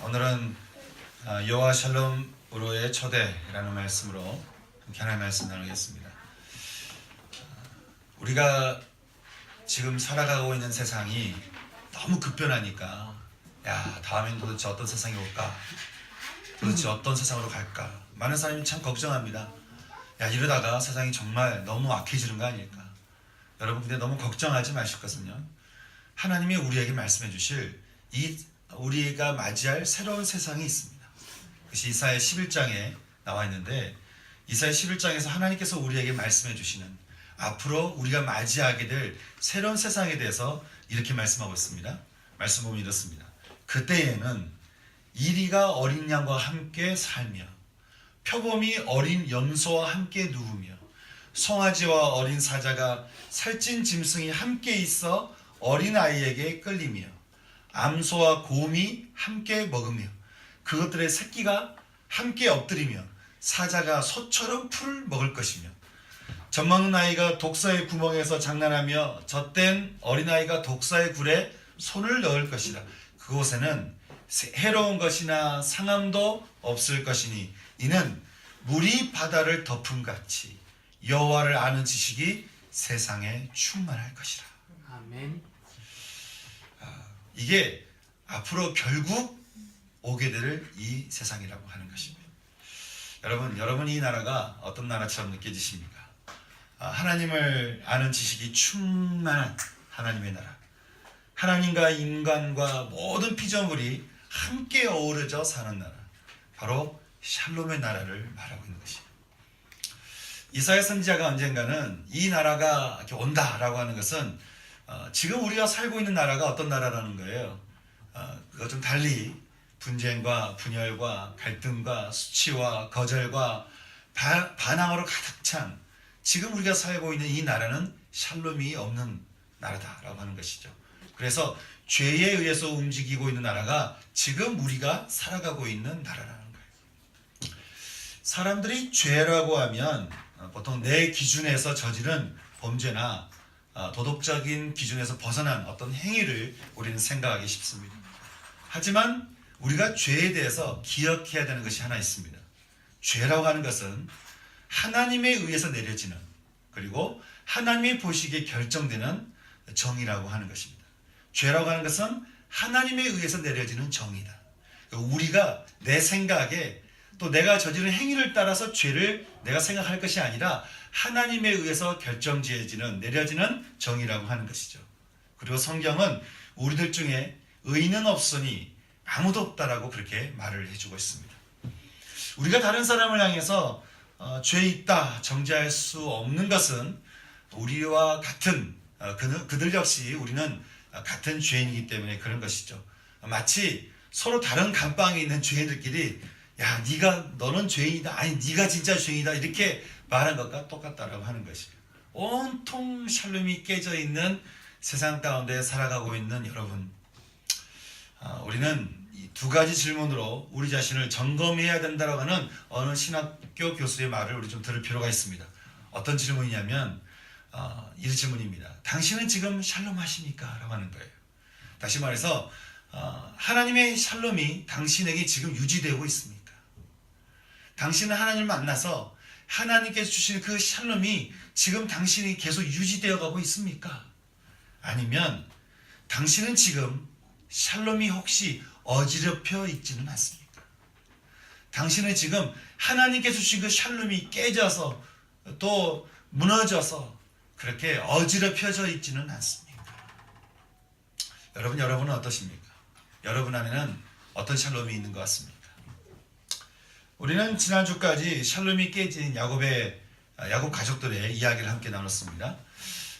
오늘은 여호와 샬롬으로의 초대라는 말씀으로 함께 하나님의 말씀 나누겠습니다. 우리가 지금 살아가고 있는 세상이 너무 급변하니까 다음엔 도대체 어떤 세상이 올까? 도대체 어떤 세상으로 갈까? 많은 사람이 참 걱정합니다. 이러다가 세상이 정말 너무 악해지는 거 아닐까? 여러분 근데 너무 걱정하지 마실 것은요, 하나님이 우리에게 말씀해 주실 우리가 맞이할 새로운 세상이 있습니다. 그것이 이사야 11장에 나와 있는데, 이사야 11장에서 하나님께서 우리에게 말씀해 주시는 앞으로 우리가 맞이하게 될 새로운 세상에 대해서 이렇게 말씀하고 있습니다. 말씀 보면 이렇습니다. 그때에는 이리가 어린 양과 함께 살며 표범이 어린 염소와 함께 누우며 송아지와 어린 사자가 살찐 짐승이 함께 있어 어린 아이에게 끌리며 암소와 곰이 함께 먹으며 그것들의 새끼가 함께 엎드리며 사자가 소처럼 풀을 먹을 것이며 젖 먹는 아이가 독사의 구멍에서 장난하며 젖된 어린아이가 독사의 굴에 손을 넣을 것이라. 그곳에는 해로운 것이나 상함도 없을 것이니 이는 물이 바다를 덮음같이 여호와를 아는 지식이 세상에 충만할 것이라. 아멘. 이게 앞으로 결국 오게 될 이 세상이라고 하는 것입니다. 여러분 이 나라가 어떤 나라처럼 느껴지십니까? 하나님을 아는 지식이 충만한 하나님의 나라, 하나님과 인간과 모든 피조물이 함께 어우러져 사는 나라, 바로 샬롬의 나라를 말하고 있는 것입니다. 이사야 선지자가 언젠가는 이 나라가 이렇게 온다라고 하는 것은 지금 우리가 살고 있는 나라가 어떤 나라라는 거예요. 그것 좀 달리 분쟁과 분열과 갈등과 수치와 거절과 반항으로 가득 찬 지금 우리가 살고 있는 이 나라는 샬롬이 없는 나라다라고 하는 것이죠. 그래서 죄에 의해서 움직이고 있는 나라가 지금 우리가 살아가고 있는 나라라는 거예요. 사람들이 죄라고 하면 보통 내 기준에서 저지른 범죄나 도덕적인 기준에서 벗어난 어떤 행위를 우리는 생각하기 쉽습니다. 하지만 우리가 죄에 대해서 기억해야 되는 것이 하나 있습니다. 죄라고 하는 것은 하나님에 의해서 내려지는, 그리고 하나님이 보시기에 결정되는 정의라고 하는 것입니다. 죄라고 하는 것은 하나님에 의해서 내려지는 정의다. 우리가 내 생각에 또 내가 저지른 행위를 따라서 죄를 내가 생각할 것이 아니라 하나님에 의해서 결정지어지는, 내려지는 정의라고 하는 것이죠. 그리고 성경은 우리들 중에 의인은 없으니 아무도 없다라고 그렇게 말을 해주고 있습니다. 우리가 다른 사람을 향해서 죄 있다 정죄할 수 없는 것은 우리와 같은 그들 역시 우리는 같은 죄인이기 때문에 그런 것이죠. 마치 서로 다른 감방에 있는 죄인들끼리 너는 죄인이다, 아니 네가 진짜 죄인이다 이렇게 말한 것과 똑같다라고 하는 것이에요. 온통 샬롬이 깨져 있는 세상 가운데 살아가고 있는 여러분, 우리는 이 두 가지 질문으로 우리 자신을 점검해야 된다고 하는 어느 신학교 교수의 말을 우리 좀 들을 필요가 있습니다. 어떤 질문이냐면 이 질문입니다. 당신은 지금 샬롬 하십니까? 라고 하는 거예요. 다시 말해서 하나님의 샬롬이 당신에게 지금 유지되고 있습니까? 당신은 하나님을 만나서 하나님께서 주시는 그 샬롬이 지금 당신이 계속 유지되어 가고 있습니까? 아니면 당신은 지금 샬롬이 혹시 어지럽혀 있지는 않습니까? 당신은 지금 하나님께서 주신 그 샬롬이 깨져서 또 무너져서 그렇게 어지럽혀져 있지는 않습니까? 여러분은 어떠십니까? 여러분 안에는 어떤 샬롬이 있는 것 같습니까? 우리는 지난주까지 샬롬이 깨진 야곱 가족들의 이야기를 함께 나눴습니다.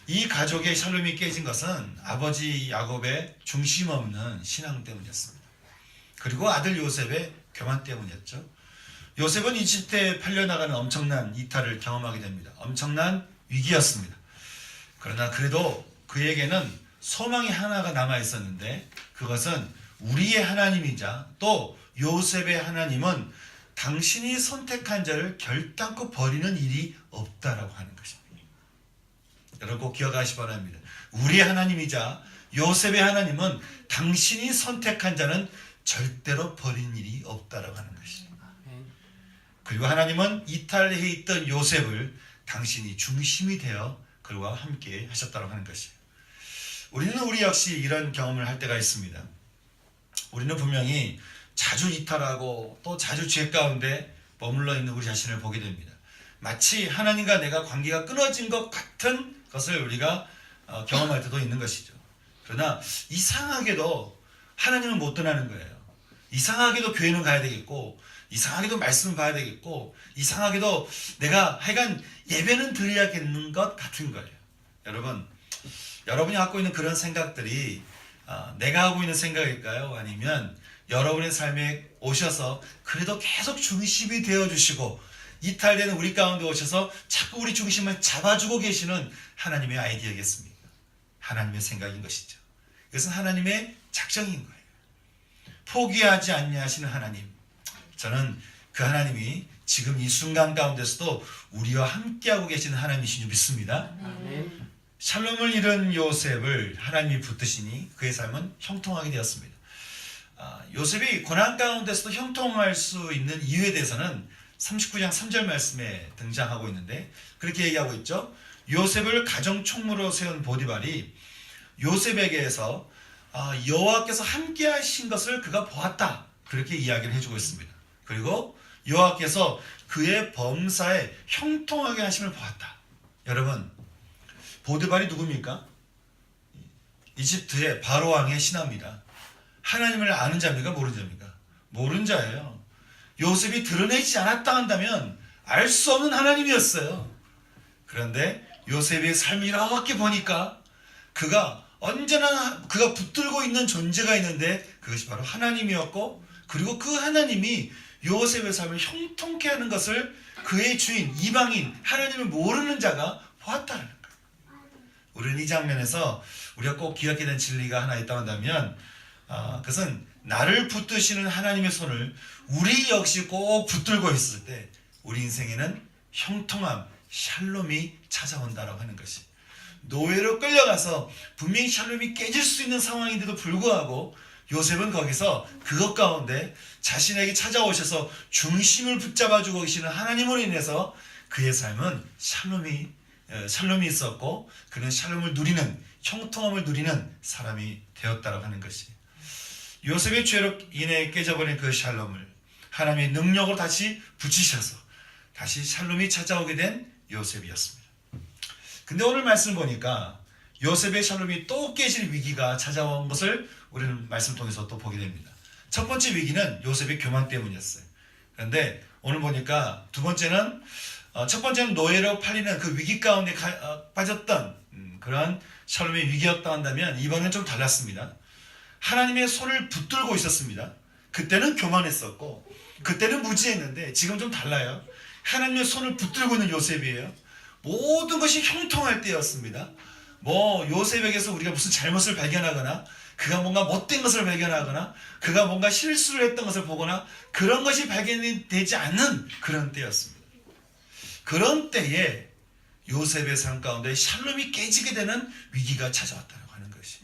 이 가족의 샬롬이 깨진 것은 아버지 야곱의 중심 없는 신앙 때문이었습니다. 그리고 아들 요셉의 교만 때문이었죠. 요셉은 이집트에 팔려나가는 엄청난 이탈을 경험하게 됩니다. 엄청난 위기였습니다. 그러나 그래도 그에게는 소망이 하나가 남아 있었는데, 그것은 우리의 하나님이자 또 요셉의 하나님은 당신이 선택한 자를 결단코 버리는 일이 없다라고 하는 것입니다. 여러분 꼭 기억하시기 바랍니다. 우리의 하나님이자 요셉의 하나님은 당신이 선택한 자는 절대로 버린 일이 없다라고 하는 것입니다. 그리고 하나님은 이탈해 있던 요셉을 당신이 중심이 되어 그와 함께 하셨다고 하는 것이에요. 우리는 우리 역시 이런 경험을 할 때가 있습니다. 우리는 분명히 자주 이탈하고 또 자주 죄 가운데 머물러 있는 우리 자신을 보게 됩니다. 마치 하나님과 내가 관계가 끊어진 것 같은 것을 우리가 경험할 때도 있는 것이죠. 그러나 이상하게도 하나님은 못 떠나는 거예요. 이상하게도 교회는 가야 되겠고, 이상하게도 말씀을 봐야 되겠고, 이상하게도 내가 하여간 예배는 드려야겠는 것 같은 거예요. 여러분이 갖고 있는 그런 생각들이 내가 하고 있는 생각일까요? 아니면 여러분의 삶에 오셔서 그래도 계속 중심이 되어주시고 이탈되는 우리 가운데 오셔서 자꾸 우리 중심을 잡아주고 계시는 하나님의 아이디어겠습니까? 하나님의 생각인 것이죠. 이것은 하나님의 작정인 거예요. 포기하지 않냐 하시는 하나님, 저는 그 하나님이 지금 이 순간 가운데서도 우리와 함께하고 계시는 하나님이신 줄 믿습니다. 샬롬을 잃은 요셉을 하나님이 붙드시니 그의 삶은 형통하게 되었습니다. 요셉이 고난 가운데서도 형통할 수 있는 이유에 대해서는 39장 3절 말씀에 등장하고 있는데 그렇게 얘기하고 있죠. 요셉을 가정 총무로 세운 보디발이 요셉에게서 여호와께서 함께 하신 것을 그가 보았다, 그렇게 이야기를 해주고 있습니다. 그리고 여호와께서 그의 범사에 형통하게 하심을 보았다. 여러분, 보디발이 누굽니까? 이집트의 바로 왕의 신하입니다. 하나님을 아는 자입니까? 모르는 자입니까? 모르는 자예요. 요셉이 드러내지 않았다 한다면 알 수 없는 하나님이었어요. 그런데 요셉의 삶을 이렇게 보니까 그가 언제나 그가 붙들고 있는 존재가 있는데 그것이 바로 하나님이었고, 그리고 그 하나님이 요셉의 삶을 형통케 하는 것을 그의 주인 이방인 하나님을 모르는 자가 보았다는 거예요. 우리는 이 장면에서 우리가 꼭 기억해야 되는 진리가 하나 있다고 한다면 그것은 나를 붙드시는 하나님의 손을 우리 역시 꼭 붙들고 있을 때 우리 인생에는 형통함, 샬롬이 찾아온다라고 하는 것이, 노예로 끌려가서 분명히 샬롬이 깨질 수 있는 상황인데도 불구하고 요셉은 거기서 그것 가운데 자신에게 찾아오셔서 중심을 붙잡아주고 계시는 하나님으로 인해서 그의 삶은 샬롬이 있었고 그는 샬롬을 누리는, 형통함을 누리는 사람이 되었다라고 하는 것이, 요셉의 죄로 인해 깨져버린 그 샬롬을 하나님의 능력으로 다시 붙이셔서 다시 샬롬이 찾아오게 된 요셉이었습니다. 근데 오늘 말씀을 보니까 요셉의 샬롬이 또 깨질 위기가 찾아온 것을 우리는 말씀을 통해서 또 보게 됩니다. 첫 번째 위기는 요셉의 교만 때문이었어요. 그런데 오늘 보니까 두 번째는 첫 번째는 노예로 팔리는 그 위기 가운데 빠졌던 그런 샬롬의 위기였다 한다면 이번엔 좀 달랐습니다. 하나님의 손을 붙들고 있었습니다. 그때는 교만했었고 그때는 무지했는데 지금 좀 달라요. 하나님의 손을 붙들고 있는 요셉이에요. 모든 것이 형통할 때였습니다. 요셉에게서 우리가 무슨 잘못을 발견하거나 그가 뭔가 못된 것을 발견하거나 그가 뭔가 실수를 했던 것을 보거나 그런 것이 발견이 되지 않는 그런 때였습니다. 그런 때에 요셉의 삶 가운데 샬롬이 깨지게 되는 위기가 찾아왔다고 하는 것이,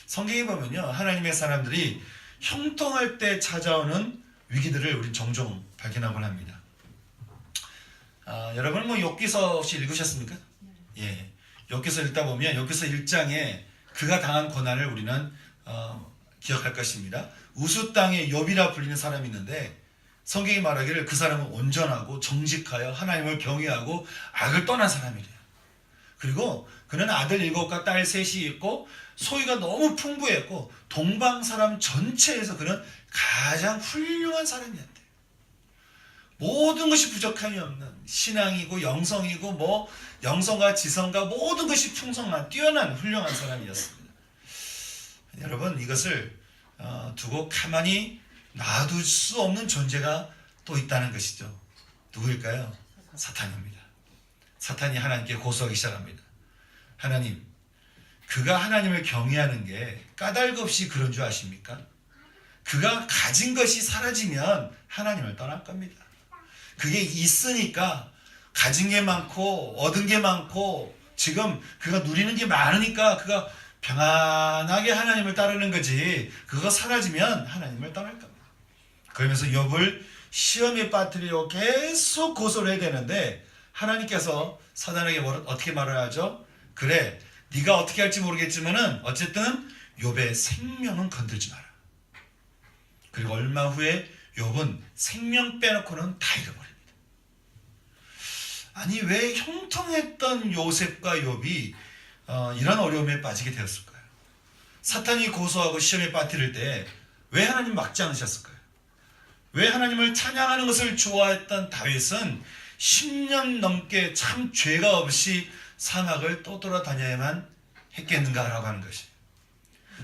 성경에 보면요, 하나님의 사람들이 형통할 때 찾아오는 위기들을 우린 종종 발견하곤 합니다. 여러분 욥기서 혹시 읽으셨습니까? 예, 욥기서 읽다 보면 욥기서 1장에 그가 당한 고난을 우리는 기억할 것입니다. 우수 땅의 욥이라 불리는 사람이 있는데 성경이 말하기를 그 사람은 온전하고 정직하여 하나님을 경외하고 악을 떠난 사람이래요. 그리고 그는 아들 7과 딸 3이 있고 소유가 너무 풍부했고 동방 사람 전체에서 그는 가장 훌륭한 사람이었대요. 모든 것이 부족함이 없는 신앙이고 영성이고 영성과 지성과 모든 것이 풍성한 뛰어난 훌륭한 사람이었습니다. 여러분, 이것을 두고 가만히 놔둘 수 없는 존재가 또 있다는 것이죠. 누구일까요? 사탄입니다. 사탄이 하나님께 고소하기 시작합니다. 하나님, 그가 하나님을 경외하는 게 까닭 없이 그런 줄 아십니까? 그가 가진 것이 사라지면 하나님을 떠날 겁니다. 그게 있으니까, 가진 게 많고 얻은 게 많고 지금 그가 누리는 게 많으니까 그가 평안하게 하나님을 따르는 거지 그거 사라지면 하나님을 떠날 겁니다. 그러면서 욥을 시험에 빠뜨리고 계속 고소를 해야 되는데 하나님께서 사단에게 어떻게 말을 하죠? 그래, 네가 어떻게 할지 모르겠지만은 어쨌든 욥의 생명은 건들지 마라. 그리고 얼마 후에 욥은 생명 빼놓고는 다 잃어버립니다. 아니 왜 형통했던 요셉과 욥이 이런 어려움에 빠지게 되었을까요? 사탄이 고소하고 시험에 빠뜨릴 때 왜 하나님 막지 않으셨을까요? 왜 하나님을 찬양하는 것을 좋아했던 다윗은 10년 넘게 참 죄가 없이 사막을 떠돌아다녀야만 했겠는가라고 하는 것이에요.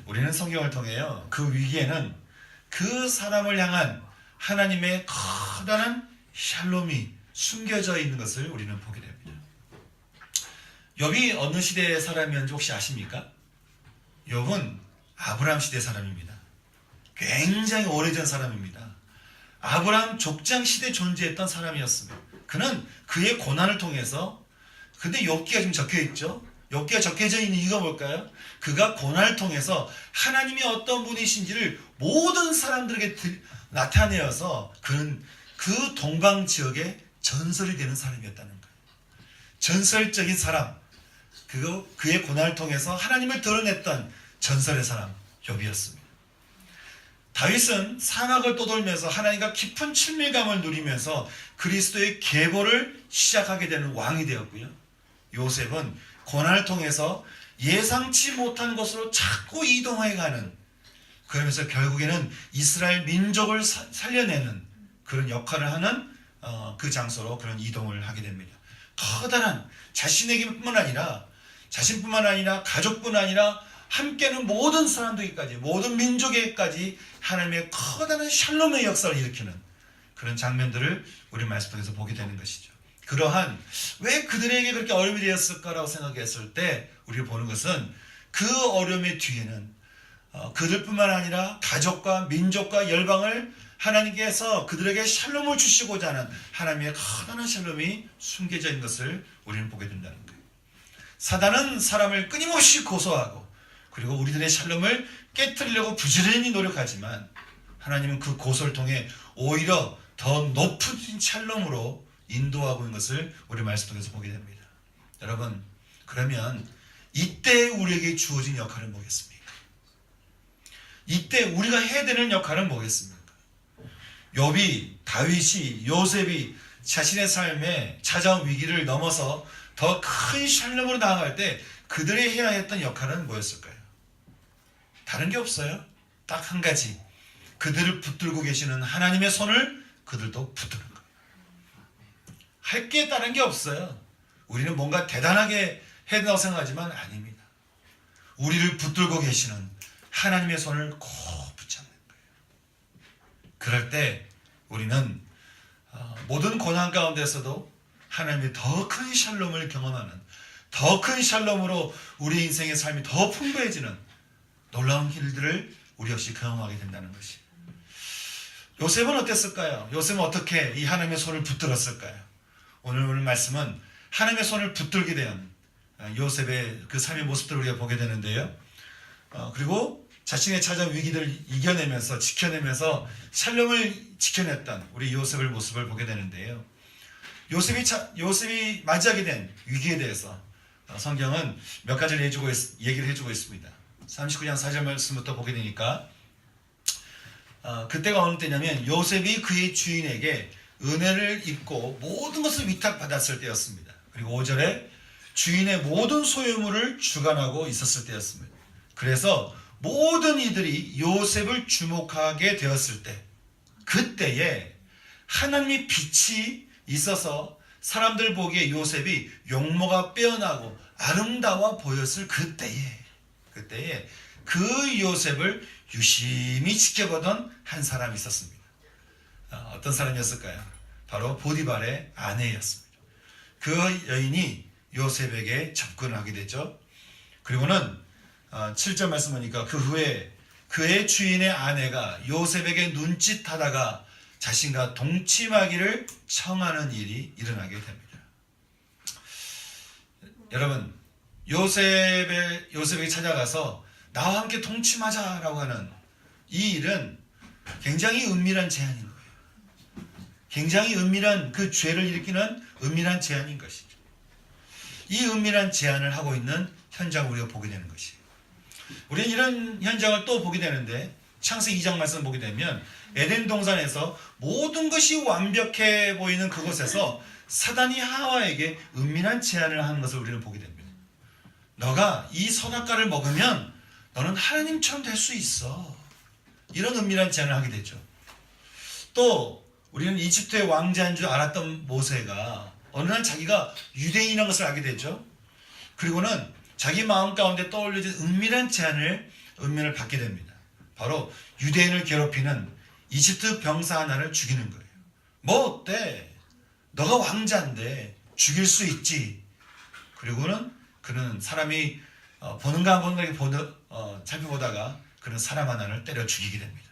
우리는 성경을 통해요, 그 위기에는 그 사람을 향한 하나님의 커다란 샬롬이 숨겨져 있는 것을 우리는 보게 됩니다. 욥이 어느 시대의 사람이었는지 혹시 아십니까? 욥은 아브라함 시대 사람입니다. 굉장히 오래전 사람입니다. 아브라함 족장 시대에 존재했던 사람이었습니다. 그는 그의 고난을 통해서, 근데 욥기가 지금 적혀있죠? 욥기가 적혀져 있는 이유가 뭘까요? 그가 고난을 통해서 하나님이 어떤 분이신지를 모든 사람들에게 나타내어서 그는 그 동방 지역에 전설이 되는 사람이었다는 거예요. 전설적인 사람, 그의 고난을 통해서 하나님을 드러냈던 전설의 사람 욥이었습니다. 다윗은 사막을 떠돌면서 하나님과 깊은 친밀감을 누리면서 그리스도의 계보를 시작하게 되는 왕이 되었고요. 요셉은 고난을 통해서 예상치 못한 곳으로 자꾸 이동해가는, 그러면서 결국에는 이스라엘 민족을 살려내는 그런 역할을 하는 그 장소로 그런 이동을 하게 됩니다. 커다란 자신뿐만 아니라 가족뿐 아니라 함께하는 모든 사람들에게까지, 모든 민족에게까지 하나님의 커다란 샬롬의 역사를 일으키는 그런 장면들을 우리 말씀 통해서 보게 되는 것이죠. 그러한 왜 그들에게 그렇게 어려움이 되었을까라고 생각했을 때 우리가 보는 것은 그 어려움의 뒤에는 그들뿐만 아니라 가족과 민족과 열방을 하나님께서 그들에게 샬롬을 주시고자 하는 하나님의 커다란 샬롬이 숨겨져 있는 것을 우리는 보게 된다는 거예요. 사단은 사람을 끊임없이 고소하고 그리고 우리들의 샬롬을 깨뜨리려고 부지런히 노력하지만 하나님은 그 고소를 통해 오히려 더 높은 샬롬으로 인도하고 있는 것을 우리 말씀 통해서 보게 됩니다. 여러분, 그러면 이때 우리에게 주어진 역할은 뭐겠습니까? 이때 우리가 해야 되는 역할은 뭐겠습니까? 욥이, 다윗이, 요셉이 자신의 삶에 찾아온 위기를 넘어서 더 큰 샬롬으로 나아갈 때 그들이 해야 했던 역할은 뭐였을까요? 다른 게 없어요. 딱 한 가지. 그들을 붙들고 계시는 하나님의 손을 그들도 붙드는 거예요. 할 게 다른 게 없어요. 우리는 뭔가 대단하게 해야 된다고 생각하지만 아닙니다. 우리를 붙들고 계시는 하나님의 손을 꼭 붙잡는 거예요. 그럴 때 우리는 모든 고난 가운데서도 하나님의 더 큰 샬롬을 경험하는, 더 큰 샬롬으로 우리 인생의 삶이 더 풍부해지는 놀라운 일들을 우리 역시 경험하게 된다는 것이. 요셉은 어땠을까요? 요셉은 어떻게 이 하나님의 손을 붙들었을까요? 오늘 말씀은 하나님의 손을 붙들게 된 요셉의 그 삶의 모습들을 우리가 보게 되는데요. 그리고 자신의 찾아온 위기들을 이겨내면서 지켜내면서 샬롬을 지켜냈던 우리 요셉의 모습을 보게 되는데요. 요셉이 맞이하게 된 위기에 대해서 성경은 몇 가지를 얘기를 해주고 있습니다. 39장 4절 말씀부터 보게 되니까 그때가 어느 때냐면 요셉이 그의 주인에게 은혜를 입고 모든 것을 위탁받았을 때였습니다. 그리고 5절에 주인의 모든 소유물을 주관하고 있었을 때였습니다. 그래서 모든 이들이 요셉을 주목하게 되었을 때, 그때에 하나님의 빛이 있어서 사람들 보기에 요셉이 용모가 빼어나고 아름다워 보였을 그때에 그 요셉을 유심히 지켜보던 한 사람이 있었습니다. 어떤 사람이었을까요? 바로 보디발의 아내였습니다. 그 여인이 요셉에게 접근하게 되죠. 그리고는 7절 말씀 보니까 그 후에 그의 주인의 아내가 요셉에게 눈짓하다가 자신과 동침하기를 청하는 일이 일어나게 됩니다. 여러분, 요셉에게 찾아가서 나와 함께 동침하자라고 하는 이 일은 굉장히 은밀한 제안인 거예요. 굉장히 은밀한 그 죄를 일으키는 은밀한 제안인 것이죠. 이 은밀한 제안을 하고 있는 현장을 우리가 보게 되는 것이에요. 우리는 이런 현장을 또 보게 되는데 창세기 2장 말씀 보게 되면 에덴 동산에서 모든 것이 완벽해 보이는 그곳에서 사단이 하와에게 은밀한 제안을 하는 것을 우리는 보게 됩니다. 너가 이 선악과를 먹으면 너는 하나님처럼 될 수 있어. 이런 은밀한 제안을 하게 되죠. 또 우리는 이집트의 왕자인 줄 알았던 모세가 어느 날 자기가 유대인이라는 것을 알게 되죠. 그리고는 자기 마음 가운데 떠올려진 은밀한 은밀을 받게 됩니다. 바로 유대인을 괴롭히는 이집트 병사 하나를 죽이는 거예요. 뭐 어때? 너가 왕자인데 죽일 수 있지. 그리고는 그는 사람이 보는가 안 보는가 살펴보다가 그는 사람 하나를 때려 죽이게 됩니다.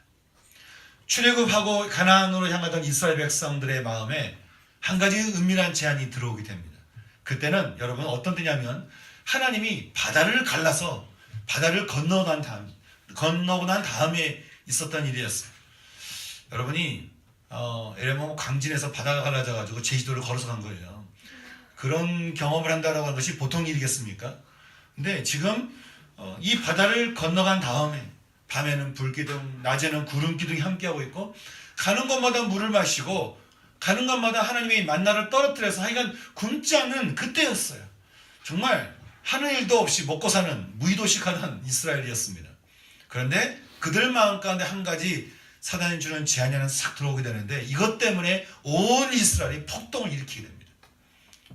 출애굽하고 가나안으로 향하던 이스라엘 백성들의 마음에 한 가지 은밀한 제안이 들어오게 됩니다. 그때는 여러분 어떤 때냐면 하나님이 바다를 갈라서 바다를 건너고 난 다음에 있었던 일이었어요. 여러분이 에레모 광진에서 바다가 갈라져 가지고 제주도를 걸어서 간 거예요. 그런 경험을 한다라고 하는 것이 보통 일이겠습니까? 근데 지금 이 바다를 건너간 다음에 밤에는 불기둥, 낮에는 구름기둥이 함께하고 있고 가는 곳마다 물을 마시고 가는 곳마다 하나님의 만나를 떨어뜨려서 하여간 굶지 않는 그때였어요. 정말 하는 일도 없이 먹고 사는 무의도식하는 이스라엘이었습니다. 그런데 그들 마음 가운데 한 가지 사단이 주는 제안이 하나 싹 들어오게 되는데 이것 때문에 온 이스라엘이 폭동을 일으키게 됩니다.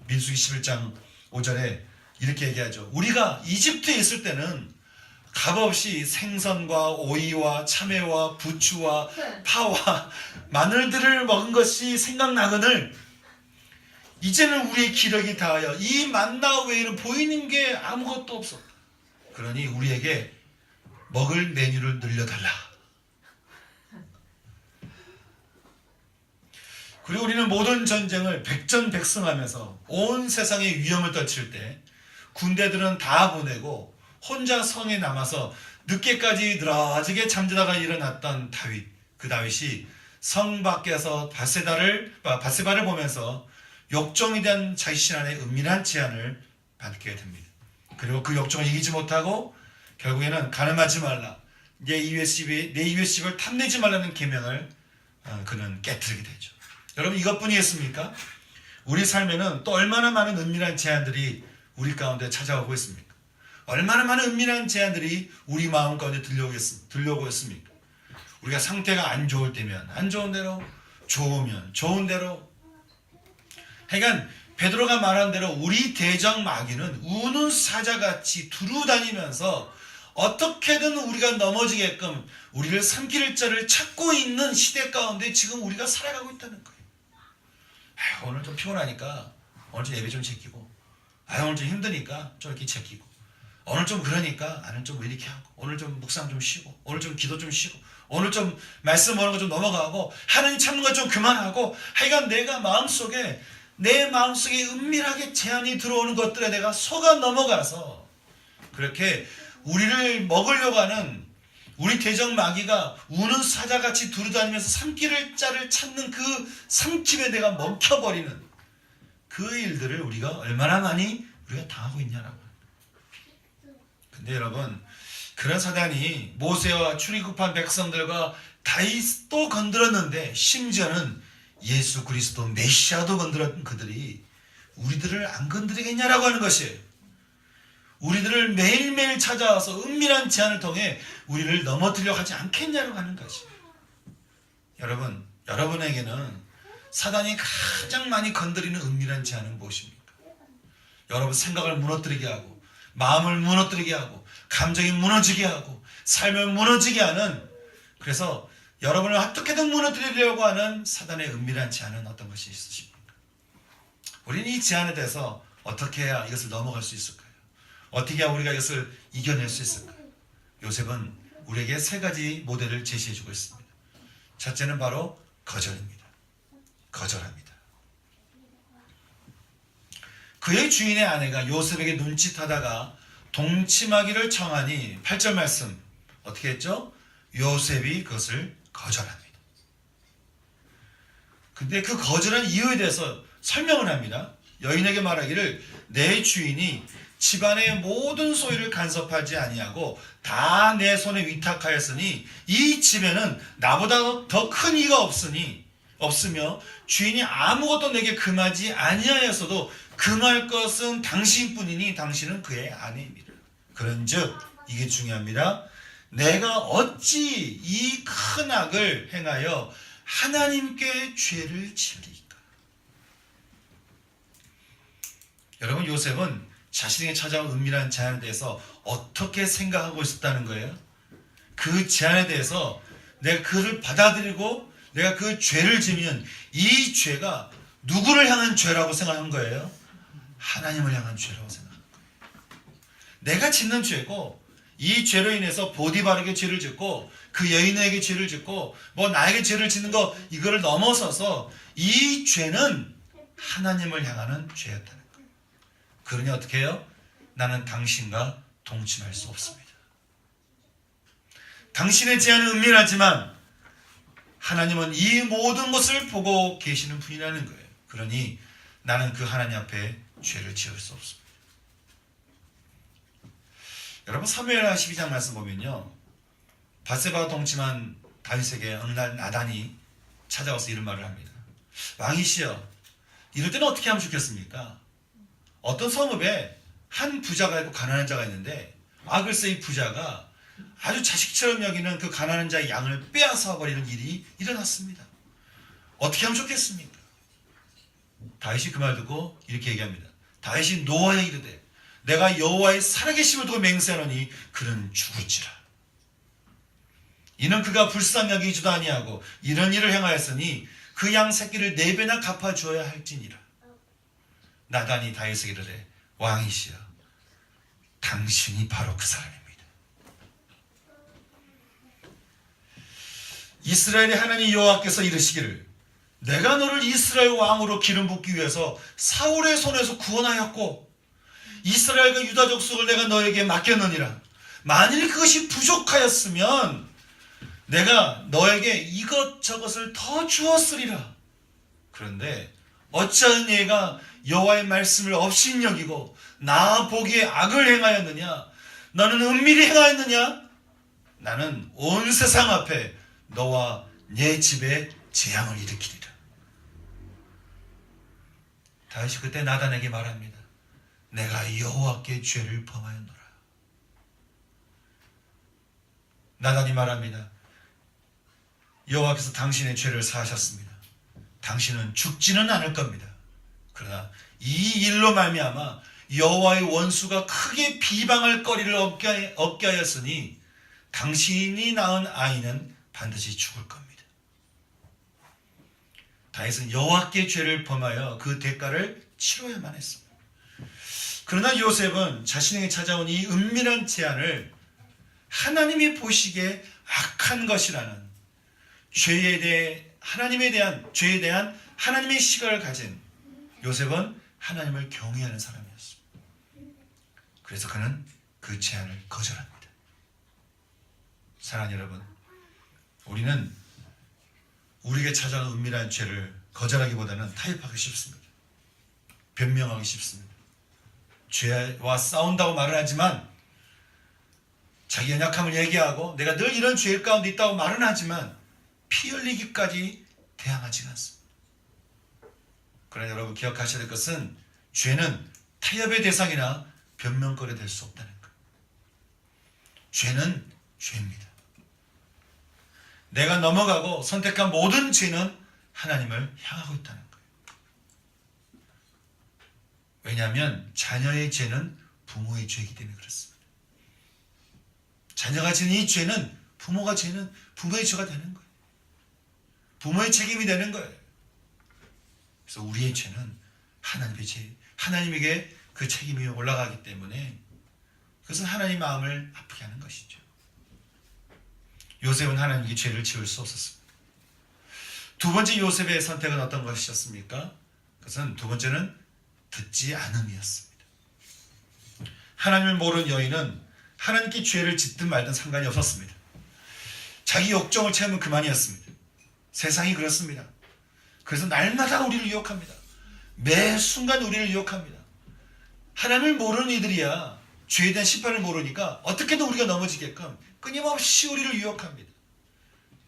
민수기 11장 5절에 이렇게 얘기하죠. 우리가 이집트에 있을 때는 값없이 생선과 오이와 참외와 부추와 파와 마늘들을 먹은 것이 생각나거늘 이제는 우리의 기력이 다하여 이 만나 외에는 보이는 게 아무것도 없었다. 그러니 우리에게 먹을 메뉴를 늘려달라. 그리고 우리는 모든 전쟁을 백전백승하면서 온 세상의 위험을 떨칠 때 군대들은 다 보내고 혼자 성에 남아서 늦게까지 늘어지게 잠자다가 일어났던 다윗. 그 다윗이 성 밖에서 바세바를 보면서 역종에 대한 자신 안에 은밀한 제안을 받게 됩니다. 그리고 그 역종을 이기지 못하고 결국에는 가늠하지 말라. 내 이웃의 집을 탐내지 말라는 계명을 그는 깨뜨리게 되죠. 여러분 이것뿐이겠습니까? 우리 삶에는 또 얼마나 많은 은밀한 제안들이 우리 가운데 찾아오고 있습니까? 얼마나 많은 은밀한 제안들이 우리 마음 가운데 들려오고 있습니까? 우리가 상태가 안 좋을 때면 안 좋은 대로, 좋으면 좋은 대로. 하여간 베드로가 말한 대로 우리 대적 마귀는 우는 사자같이 두루다니면서 어떻게든 우리가 넘어지게끔 우리를 삼킬 자를 찾고 있는 시대 가운데 지금 우리가 살아가고 있다는 거예요. 오늘 좀 피곤하니까 오늘 좀 예배 좀 제끼고, 오늘 좀 힘드니까 좀 이렇게 제끼고, 오늘 좀 그러니까 나는 좀 이렇게 하고, 오늘 좀 묵상 좀 쉬고, 오늘 좀 기도 좀 쉬고, 오늘 좀 말씀 보는 거 좀 넘어가고, 하나님 참는 거 좀 그만하고, 하여간 내 마음속에 은밀하게 제안이 들어오는 것들에 내가 속아 넘어가서 그렇게 우리를 먹으려고 하는 우리 대적 마귀가 우는 사자같이 두루다니면서 삼킬 자를 찾는 그 삼킴에 내가 먹혀버리는 그 일들을 우리가 얼마나 많이 우리가 당하고 있냐라고. 근데 여러분, 그런 사단이 모세와 출애굽한 백성들과 다윗도 건드렸는데 심지어는 예수 그리스도 메시아도 건드렸던 그들이 우리들을 안 건드리겠냐라고 하는 것이에요. 우리들을 매일매일 찾아와서 은밀한 제안을 통해 우리를 넘어뜨리려고 하지 않겠냐고 하는 것이에요. 여러분, 여러분에게는 사단이 가장 많이 건드리는 은밀한 제안은 무엇입니까? 여러분 생각을 무너뜨리게 하고, 마음을 무너뜨리게 하고, 감정이 무너지게 하고, 삶을 무너지게 하는, 그래서 여러분을 어떻게든 무너뜨리려고 하는 사단의 은밀한 제안은 어떤 것이 있으십니까? 우리는 이 제안에 대해서 어떻게 해야 이것을 넘어갈 수 있을까요? 어떻게 해야 우리가 이것을 이겨낼 수 있을까요? 요셉은 우리에게 세 가지 모델을 제시해주고 있습니다. 첫째는 바로 거절입니다. 거절합니다. 그의 주인의 아내가 요셉에게 눈짓하다가 동침하기를 청하니 8절 말씀 어떻게 했죠? 요셉이 그것을 거절합니다. 근데 그 거절한 이유에 대해서 설명을 합니다. 여인에게 말하기를 내 주인이 집안의 모든 소유를 간섭하지 아니하고 다 내 손에 위탁하였으니 이 집에는 나보다 더 큰 이가 없으며 주인이 아무것도 내게 금하지 아니하였어도 금할 것은 당신뿐이니 당신은 그의 아내입니다. 그런즉 이게 중요합니다. 내가 어찌 이 큰 악을 행하여 하나님께 죄를 지으리까? 여러분, 요셉은 자신에게 찾아온 은밀한 제안에 대해서 어떻게 생각하고 있었다는 거예요? 그 제안에 대해서 내가 그를 받아들이고 내가 그 죄를 지면 이 죄가 누구를 향한 죄라고 생각한 거예요? 하나님을 향한 죄라고 생각한 거예요. 내가 짓는 죄고 이 죄로 인해서 보디발에게 죄를 짓고 그 여인에게 죄를 짓고 뭐 나에게 죄를 짓는 거 이거를 넘어서서 이 죄는 하나님을 향하는 죄였다는 거예요. 그러니 어떻게 해요? 나는 당신과 동침할 수 없습니다. 당신의 제안은 은밀하지만 하나님은 이 모든 것을 보고 계시는 분이라는 거예요. 그러니 나는 그 하나님 앞에 죄를 지을 수 없습니다. 여러분, 사무엘하 12장 말씀 보면요, 밧세바와 동침한 다윗에게 어느 날 나단이 찾아와서 이런 말을 합니다. 왕이시여, 이럴 때는 어떻게 하면 좋겠습니까? 어떤 성읍에 한 부자가 있고 가난한 자가 있는데 글쎄 이 부자가 아주 자식처럼 여기는 그 가난한 자의 양을 빼앗아 버리는 일이 일어났습니다. 어떻게 하면 좋겠습니까? 다윗이 그 말 듣고 이렇게 얘기합니다. 다윗이 노하여 이르되 내가 여호와의 살아계심을 두고 맹세하노니 그는 죽을지라. 이는 그가 불쌍히 여기지도 아니하고 이런 일을 행하였으니 그 양 새끼를 4배나 갚아주어야 할지니라. 나단이 다윗에게 이르되 왕이시여, 당신이 바로 그 사람입니다. 이스라엘의 하나님 여호와께서 이르시기를 내가 너를 이스라엘 왕으로 기름 붓기 위해서 사울의 손에서 구원하였고 이스라엘과 유다 족속을 내가 너에게 맡겼느니라. 만일 그것이 부족하였으면 내가 너에게 이것저것을 더 주었으리라. 그런데 어찌하여 얘가 여호와의 말씀을 업신여기고 나 보기에 악을 행하였느냐? 너는 은밀히 행하였느냐? 나는 온 세상 앞에 너와 내 집에 재앙을 일으키리라. 다윗이 그때 나단에게 말합니다. 내가 여호와께 죄를 범하였노라. 나단이 말합니다. 여호와께서 당신의 죄를 사하셨습니다. 당신은 죽지는 않을 겁니다. 그러나 이 일로 말미암아 여호와의 원수가 크게 비방할 거리를 얻게 하였으니 당신이 낳은 아이는 반드시 죽을 겁니다. 다윗은 여호와께 죄를 범하여 그 대가를 치러야만 했습니다. 그러나 요셉은 자신에게 찾아온 이 은밀한 제안을 하나님이 보시기에 악한 것이라는 죄에 대한 하나님의 시각을 가진 요셉은 하나님을 경외하는 사람이었습니다. 그래서 그는 그 제안을 거절합니다. 사랑하는 여러분, 우리는 우리에게 찾아온 은밀한 죄를 거절하기보다는 타협하기 쉽습니다. 변명하기 쉽습니다. 죄와 싸운다고 말을 하지만 자기 연약함을 얘기하고 내가 늘 이런 죄 가운데 있다고 말은 하지만 피 흘리기까지 대항하지가 않습니다. 그러나 여러분 기억하셔야 될 것은 죄는 타협의 대상이나 변명거리 될 수 없다는 것. 죄는 죄입니다. 내가 넘어가고 선택한 모든 죄는 하나님을 향하고 있다는 거예요. 왜냐하면 자녀의 죄는 부모의 죄이기 때문에 그렇습니다. 자녀가 지은 이 죄는 부모가 지는 부모의 죄가 되는 거예요. 부모의 책임이 되는 거예요. 그래서 우리의 죄는 하나님의 죄, 하나님에게 그 책임이 올라가기 때문에 그것은 하나님 마음을 아프게 하는 것이죠. 요셉은 하나님께 죄를 지을 수 없었습니다. 두 번째 요셉의 선택은 어떤 것이었습니까? 그것은 두 번째는 듣지 않음이었습니다. 하나님을 모르는 여인은 하나님께 죄를 짓든 말든 상관이 없었습니다. 자기 욕정을 채우면 그만이었습니다. 세상이 그렇습니다. 그래서 날마다 우리를 유혹합니다. 매 순간 우리를 유혹합니다. 하나님을 모르는 이들이야 죄에 대한 심판을 모르니까 어떻게든 우리가 넘어지게끔 끊임없이 우리를 유혹합니다.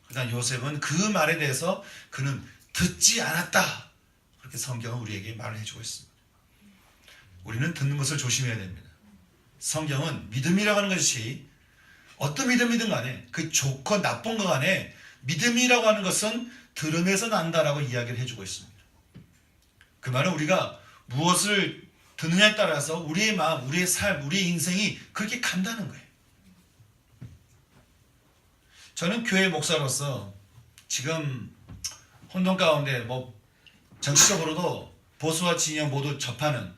그러나 요셉은 그 말에 대해서 그는 듣지 않았다. 그렇게 성경은 우리에게 말을 해주고 있습니다. 우리는 듣는 것을 조심해야 됩니다. 성경은 믿음이라고 하는 것이 어떤 믿음이든 간에 그 좋건 나쁜 것 간에 믿음이라고 하는 것은 들음에서 난다라고 이야기를 해주고 있습니다. 그 말은 우리가 무엇을 듣느냐에 따라서 우리의 마음, 우리의 삶, 우리의 인생이 그렇게 간다는 거예요. 저는 교회 목사로서 지금 혼돈 가운데 정치적으로도 보수와 진영 모두 접하는,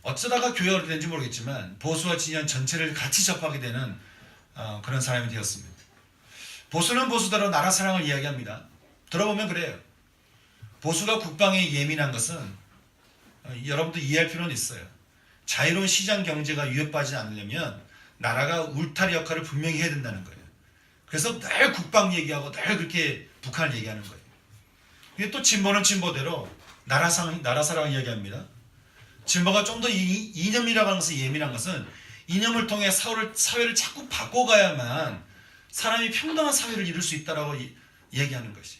어쩌다가 교회가 그렇게 된지 모르겠지만 보수와 진영 전체를 같이 접하게 되는 그런 사람이 되었습니다. 보수는 보수대로 나라 사랑을 이야기합니다. 들어보면 그래요. 보수가 국방에 예민한 것은 여러분도 이해할 필요는 있어요. 자유로운 시장 경제가 위협받지 않으려면 나라가 울타리 역할을 분명히 해야 된다는 거예요. 그래서 늘 국방 얘기하고 늘 그렇게 북한을 얘기하는 거예요. 근데 또 진보는 진보대로 나라 사랑을 이야기합니다. 진보가 좀 더 이념이라고 하는 것에 예민한 것은 이념을 통해 사회를 자꾸 바꿔가야만 사람이 평등한 사회를 이룰 수 있다라고 얘기하는 것이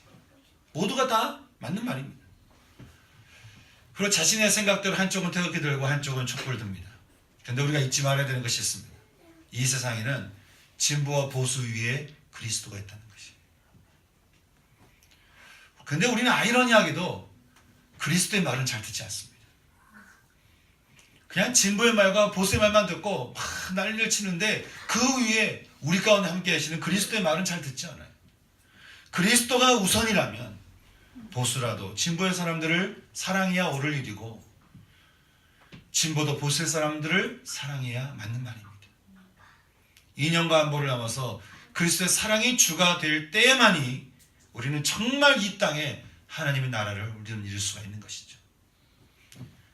모두가 다 맞는 말입니다. 그리고 자신의 생각대로 한쪽은 태극기 들고 한쪽은 촛불 듭니다. 그런데 우리가 잊지 말아야 되는 것이 있습니다. 이 세상에는 진보와 보수 위에 그리스도가 있다는 것이. 그런데 우리는 아이러니하게도 그리스도의 말은 잘 듣지 않습니다. 그냥 진보의 말과 보수의 말만 듣고 막 난리를 치는데 그 위에 우리 가운데 함께 하시는 그리스도의 말은 잘 듣지 않아요. 그리스도가 우선이라면 보수라도 진보의 사람들을 사랑해야 옳을 일이고 진보도 보수의 사람들을 사랑해야 맞는 말입니다. 이념과 안보를 넘어서 그리스도의 사랑이 주가 될 때에만이 우리는 정말 이 땅에 하나님의 나라를 우리는 이룰 수가 있는 것이죠.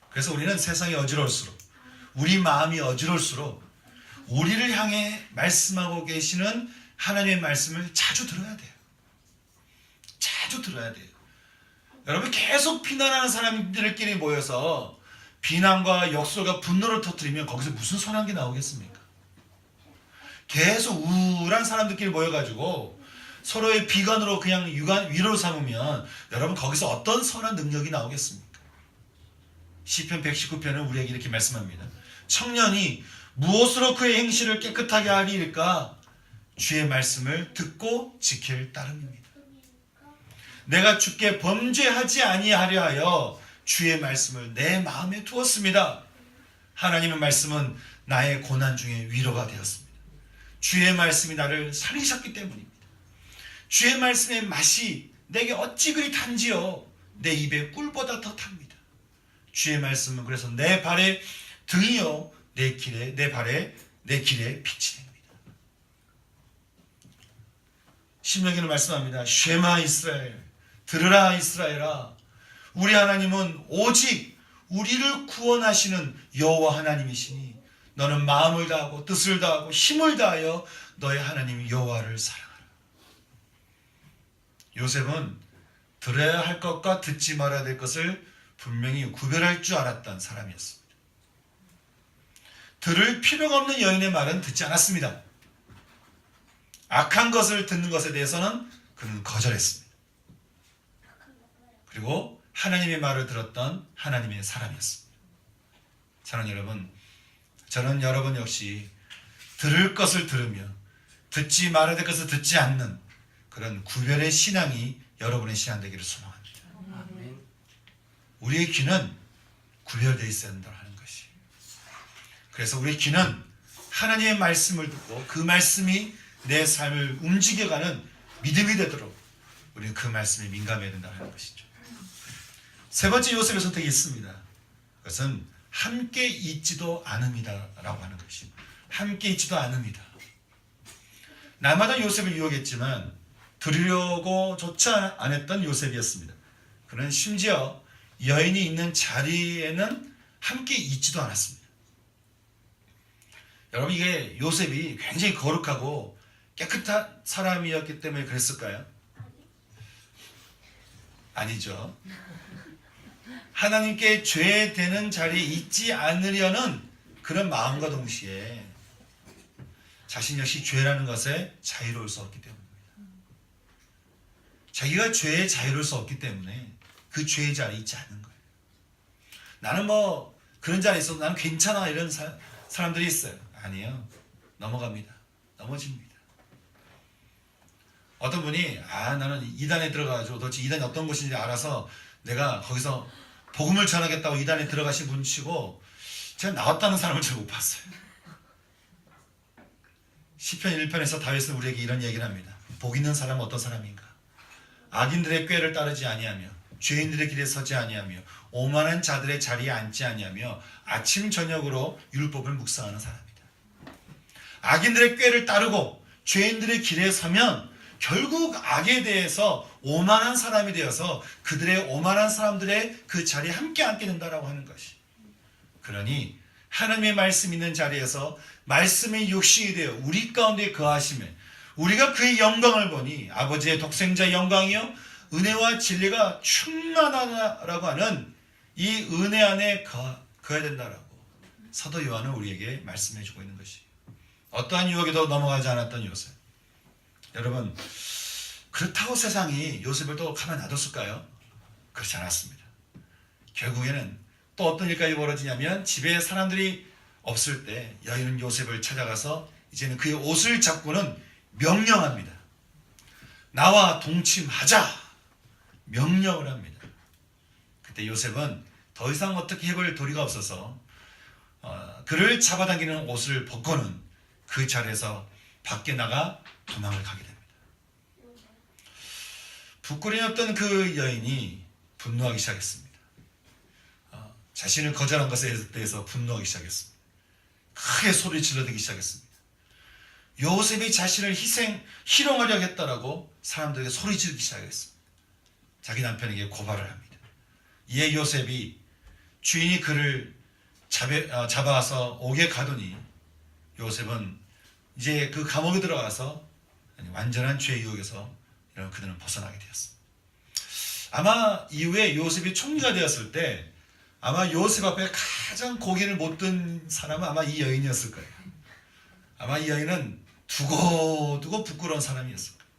그래서 우리는 세상이 어지러울수록, 우리 마음이 어지러울수록 우리를 향해 말씀하고 계시는 하나님의 말씀을 자주 들어야 돼요. 자주 들어야 돼요. 여러분, 계속 비난하는 사람들끼리 모여서 비난과 역설과 분노를 터뜨리면 거기서 무슨 선한 게 나오겠습니까? 계속 우울한 사람들끼리 모여가지고 서로의 비관으로 그냥 위로를 삼으면 여러분 거기서 어떤 선한 능력이 나오겠습니까? 시편 119편은 우리에게 이렇게 말씀합니다. 청년이 무엇으로 그의 행실을 깨끗하게 하리일까? 주의 말씀을 듣고 지킬 따름입니다. 내가 주께 범죄하지 아니하려 하여 주의 말씀을 내 마음에 두었습니다. 하나님의 말씀은 나의 고난 중에 위로가 되었습니다. 주의 말씀이 나를 살리셨기 때문입니다. 주의 말씀의 맛이 내게 어찌 그리 단지요. 내 입에 꿀보다 더 탑니다. 주의 말씀은 그래서 내 발에 등이요 내 길에 빛이 됩니다. 신명기는 말씀합니다. 쉐마 이스라엘, 들으라 이스라엘아, 우리 하나님은 오직 우리를 구원하시는 여호와 하나님이시니 너는 마음을 다하고 뜻을 다하고 힘을 다하여 너의 하나님 여호와를 사랑하라. 요셉은 들어야 할 것과 듣지 말아야 될 것을 분명히 구별할 줄 알았던 사람이었습니다. 들을 필요가 없는 여인의 말은 듣지 않았습니다. 악한 것을 듣는 것에 대해서는 그는 거절했습니다. 그리고 하나님의 말을 들었던 하나님의 사람이었습니다. 사랑하는 여러분, 저는 여러분 역시 들을 것을 들으며 듣지 말아야 될 것을 듣지 않는 그런 구별의 신앙이 여러분의 신앙 되기를 소망합니다. 우리의 귀는 구별되어 있어야 한다고 하는 것이. 그래서 우리의 귀는 하나님의 말씀을 듣고 그 말씀이 내 삶을 움직여가는 믿음이 되도록 우리는 그 말씀에 민감해야 된다고 하는 것이죠. 세 번째 요셉의 선택이 있습니다. 그것은 함께 있지도 않음이다라고 하는 것입니다. 함께 있지도 않음이다. 날마다 요셉을 유혹했지만 들으려고 조차 안 했던 요셉이었습니다. 그는 심지어 여인이 있는 자리에는 함께 있지도 않았습니다. 여러분, 이게 요셉이 굉장히 거룩하고 깨끗한 사람이었기 때문에 그랬을까요? 아니죠. 하나님께 죄되는 자리에 있지 않으려는 그런 마음과 동시에 자신 역시 죄라는 것에 자유로울 수 없기 때문입니다. 자기가 죄에 자유로울 수 없기 때문에 그 죄의 자리에 있지 않는 거예요. 나는 뭐 그런 자리에 있어도 나는 괜찮아, 이런 사람들이 있어요. 아니에요. 넘어갑니다. 넘어집니다. 어떤 분이 나는 이단에 들어가가지고 도대체 이단이 어떤 곳인지 알아서 내가 거기서 복음을 전하겠다고 이단에 들어가신 분치고 제가 나왔다는 사람을 잘 못 봤어요. 시편 1편에서 다윗은 우리에게 이런 얘기를 합니다. 복 있는 사람은 어떤 사람인가? 악인들의 꾀를 따르지 아니하며 죄인들의 길에 서지 아니하며 오만한 자들의 자리에 앉지 아니하며 아침 저녁으로 율법을 묵상하는 사람이다. 악인들의 꾀를 따르고 죄인들의 길에 서면 결국 악에 대해서 오만한 사람이 되어서 그들의 오만한 사람들의 그 자리에 함께 앉게 된다라고 하는 것이. 그러니 하나님의 말씀 있는 자리에서 말씀의 육신이 되어 우리 가운데 거하심에 우리가 그의 영광을 보니 아버지의 독생자의 영광이요 은혜와 진리가 충만하다라고 하는 이 은혜 안에 거해야 된다라고 사도 요한은 우리에게 말씀해 주고 있는 것이. 어떠한 유혹에도 넘어가지 않았던 요셉. 여러분, 그렇다고 세상이 요셉을 또 가만 놔뒀을까요? 그렇지 않았습니다. 결국에는 또 어떤 일까지 벌어지냐면 집에 사람들이 없을 때 여인은 요셉을 찾아가서 이제는 그의 옷을 잡고는 명령합니다. 나와 동침하자, 명령을 합니다. 그때 요셉은 더 이상 어떻게 해볼 도리가 없어서 그를 잡아당기는 옷을 벗고는 그 자리에서 밖에 나가 도망을 가게 됩니다. 부끄러웠던 그 여인이 분노하기 시작했습니다. 자신을 거절한 것에 대해서 분노하기 시작했습니다. 크게 소리 질러대기 시작했습니다. 요셉이 자신을 희롱하려 했다라고 사람들에게 소리 지르기 시작했습니다. 자기 남편에게 고발을 합니다. 이에 요셉이 주인이 그를 잡아와서 옥에 가두니 요셉은 이제 그 감옥에 들어가서 완전한 죄의 유혹에서 그들은 벗어나게 되었습니다. 아마 이후에 요셉이 총리가 되었을 때 아마 요셉 앞에 가장 고개를 못 든 사람은 아마 이 여인이었을 거예요. 아마 이 여인은 두고두고 부끄러운 사람이었을 거예요.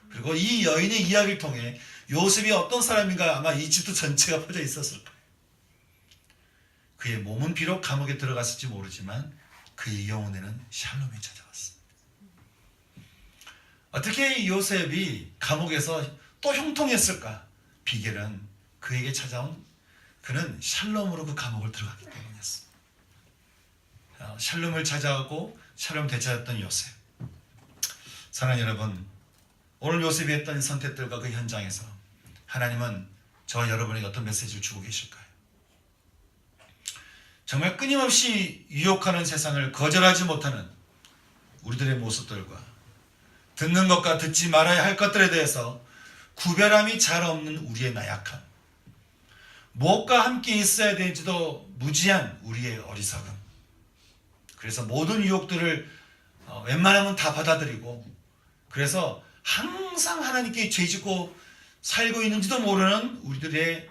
그리고 이 여인의 이야기를 통해 요셉이 어떤 사람인가 아마 이집트 전체가 퍼져 있었을 거예요. 그의 몸은 비록 감옥에 들어갔을지 모르지만 그의 영혼에는 샬롬이 찾아왔습니다. 어떻게 요셉이 감옥에서 또 형통했을까? 비결은 그에게 찾아온 그는 샬롬으로 그 감옥을 들어갔기 때문이었습니다. 샬롬을 찾아오고 샬롬 되찾았던 요셉. 사랑하는 여러분, 오늘 요셉이 했던 선택들과 그 현장에서 하나님은 저와 여러분에게 어떤 메시지를 주고 계실까요? 정말 끊임없이 유혹하는 세상을 거절하지 못하는 우리들의 모습들과 듣는 것과 듣지 말아야 할 것들에 대해서 구별함이 잘 없는 우리의 나약함, 무엇과 함께 있어야 되는지도 무지한 우리의 어리석음. 그래서 모든 유혹들을 웬만하면 다 받아들이고 그래서 항상 하나님께 죄짓고 살고 있는지도 모르는 우리들의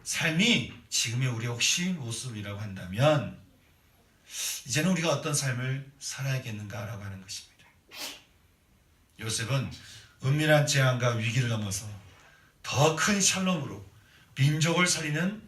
삶이 지금의 우리의 혹시 모습이라고 한다면 이제는 우리가 어떤 삶을 살아야겠는가라고 하는 것입니다. 요셉은 은밀한 재앙과 위기를 넘어서 더 큰 샬롬으로 민족을 살리는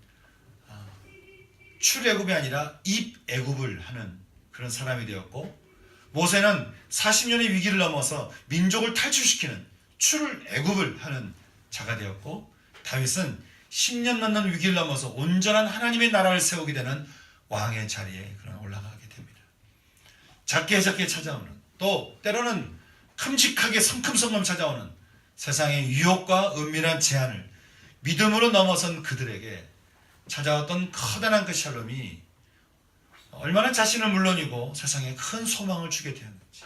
출애굽이 아니라 입애굽을 하는 그런 사람이 되었고, 모세는 40년의 위기를 넘어서 민족을 탈출시키는 출애굽을 하는 자가 되었고, 다윗은 10년 넘는 위기를 넘어서 온전한 하나님의 나라를 세우게 되는 왕의 자리에 올라가게 됩니다. 작게 찾아오는, 또 때로는 큼직하게 성큼성큼 찾아오는 세상의 유혹과 은밀한 제한을 믿음으로 넘어선 그들에게 찾아왔던 커다란 그 샬롬이 얼마나 자신을 물론이고 세상에 큰 소망을 주게 되었는지,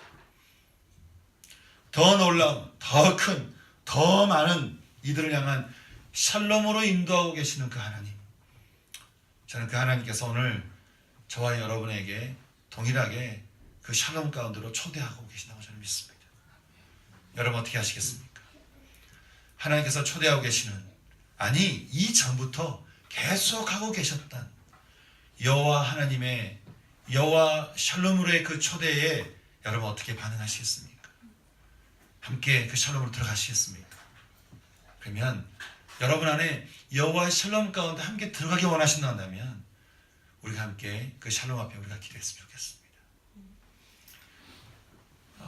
더 놀라운, 더 큰, 더 많은 이들을 향한 샬롬으로 인도하고 계시는 그 하나님, 저는 그 하나님께서 오늘 저와 여러분에게 동일하게 그 그 샬롬 가운데로 초대하고 계신다고 저는 믿습니다. 여러분 어떻게 하시겠습니까? 하나님께서 초대하고 계시는, 아니 이전부터 계속 하고 계셨던 여호와 하나님의 여호와 샬롬으로의 그 초대에 여러분 어떻게 반응하시겠습니까? 함께 그 샬롬으로 들어가시겠습니까? 그러면 여러분 안에 여호와의 샬롬 가운데 함께 들어가기 원하신다면 우리가 함께 그 샬롬 앞에 우리가 기도했으면 좋겠습니다.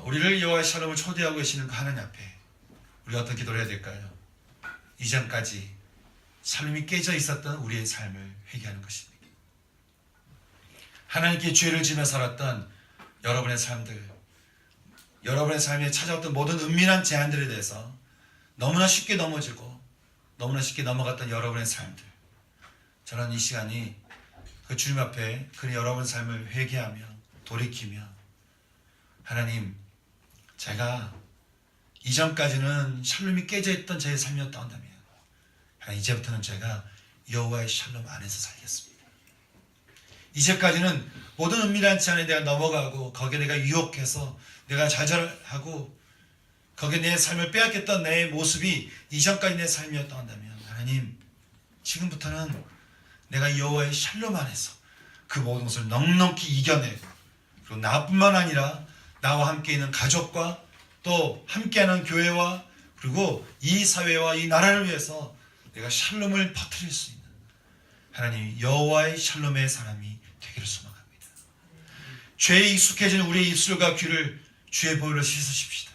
우리를 여호와의 샬롬을 초대하고 계시는 그 하나님 앞에 우리가 어떤 기도를 해야 될까요? 이전까지 샬롬이 깨져 있었던 우리의 삶을 회개하는 것입니다. 하나님께 죄를 지며 살았던 여러분의 삶들, 여러분의 삶에 찾아왔던 모든 은밀한 제한들에 대해서 너무나 쉽게 넘어지고 너무나 쉽게 넘어갔던 여러분의 삶들, 저는 이 시간이 그 주님 앞에 그 여러분의 삶을 회개하며 돌이키며, 하나님, 제가 이전까지는 샬롬이 깨져 있던 제 삶이었다 한다면 이제부터는 제가 여호와의 샬롬 안에서 살겠습니다. 이제까지는 모든 은밀한 제한에 내가 넘어가고 거기에 내가 유혹해서 내가 좌절하고 거기에 내 삶을 빼앗겼던 내 모습이 이전까지 내 삶이었다 한다면 하나님, 지금부터는 내가 여호와의 샬롬 안에서 그 모든 것을 넉넉히 이겨내고, 그리고 나뿐만 아니라 나와 함께 있는 가족과 또 함께하는 교회와 그리고 이 사회와 이 나라를 위해서 내가 샬롬을 퍼뜨릴 수 있는 하나님 여호와의 샬롬의 사람이 되기를 소망합니다. 죄에 익숙해진 우리의 입술과 귀를 주의 보혈로 씻으십시다.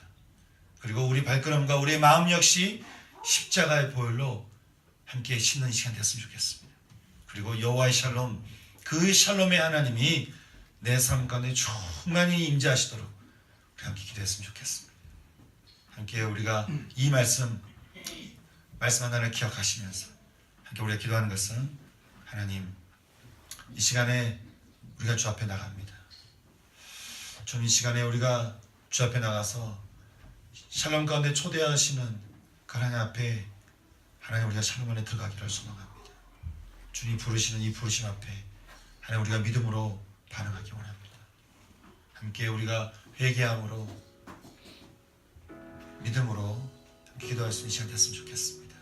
그리고 우리 발걸음과 우리의 마음 역시 십자가의 보혈로 함께 씻는 시간 됐으면 좋겠습니다. 그리고 여호와의 샬롬, 그 샬롬의 하나님이 내 삶 가운데 충만히 임재하시도록 우리 함께 기도했으면 좋겠습니다. 함께 우리가 이 말씀 하나를 기억하시면서 함께 우리가 기도하는 것은, 하나님, 이 시간에 우리가 주 앞에 나갑니다. 좀 이 시간에 우리가 주 앞에 나가서 샬롬 가운데 초대하시는 그 하나님 앞에 하나님 우리가 샬롬 안에 들어가기를 소망합니다. 주님 부르시는 이 부르심 앞에 하나님 우리가 믿음으로 반응하기 원합니다. 함께 우리가 회개함으로 믿음으로 함께 기도할 수 있는 시간 됐으면 좋겠습니다.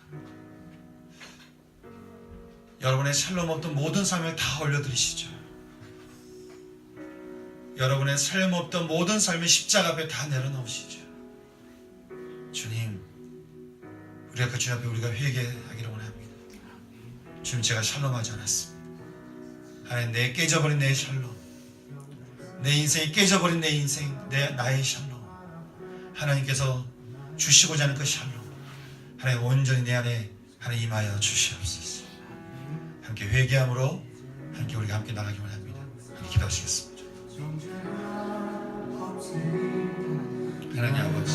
여러분의 샬롬 없던 모든 삶을 다 올려드리시죠. 여러분의 샬롬 없던 모든 삶을 십자가 앞에 다 내려놓으시죠. 주님, 우리가 그 주님 앞에 우리가 회개하기를 원합니다. 주님, 제가 샬롬하지 않았습니다. 하나님, 내 깨져버린 내 샬롬, 내 인생이 깨져버린 내 인생, 나의 샬롬, 하나님께서 주시고자 하는 그 샬롬, 하나님 온전히 내 안에 하나님 임하여 주시옵소서. 함께 회개함으로 함께 우리가 함께 나가기 원합니다. 함께 기도하시겠습니다. 하나님 아버지,